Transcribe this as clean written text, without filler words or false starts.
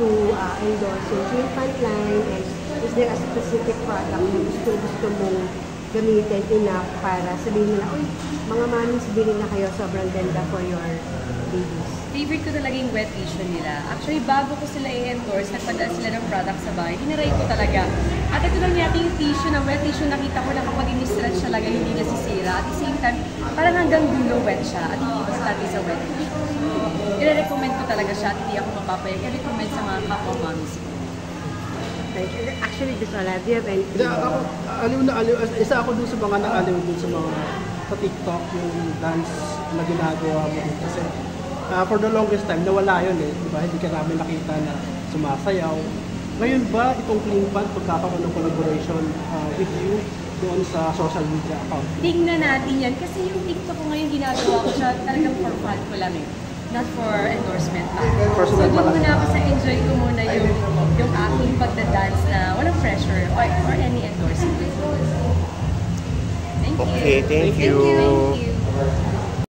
to endorse yung Dream Pant line, and is there a specific product na gusto mong gamitin enough para sabihin nila, uy, mga mamis, bilhin na kayo, sobrang ganda for your babies? Favorite ko talaga yung wet tissue nila. Actually, bago ko sila i-endorse, nagpadala sila ng product sa bahay. Hinaray ko talaga. At ito lang yata yung tissue, na wet tissue, nakita ko na kapag ini-stretch talaga, hindi nasisira. At the same time, parang hanggang dulo wet siya. At hindi basta sa wet tissue. So, i-recommend ko talaga siya at hindi ako mapapayag. I-recommend sa mga kapwa mommies ko. Actually, this wala. Do you have any? Isa ako dun sa mga naaliw dun sa TikTok, yung dance na ginagawa mo. Kasi for the longest time, nawala yun eh. Diba? Hindi ka namin nakita na sumasayaw. Ngayon ba, itong Clean Pant, pagkakaroon ng collaboration with you doon sa social media account? Tingnan natin yan. Kasi yung TikTok ko ngayon, ginagawa ko siya talagang for fun ko lang eh. Not for endorsement pa. So doon muna ako sa enjoy ko muna yung aking pagda-dance na walang pressure or any endorsement. Thank you. Okay, thank you. Thank you.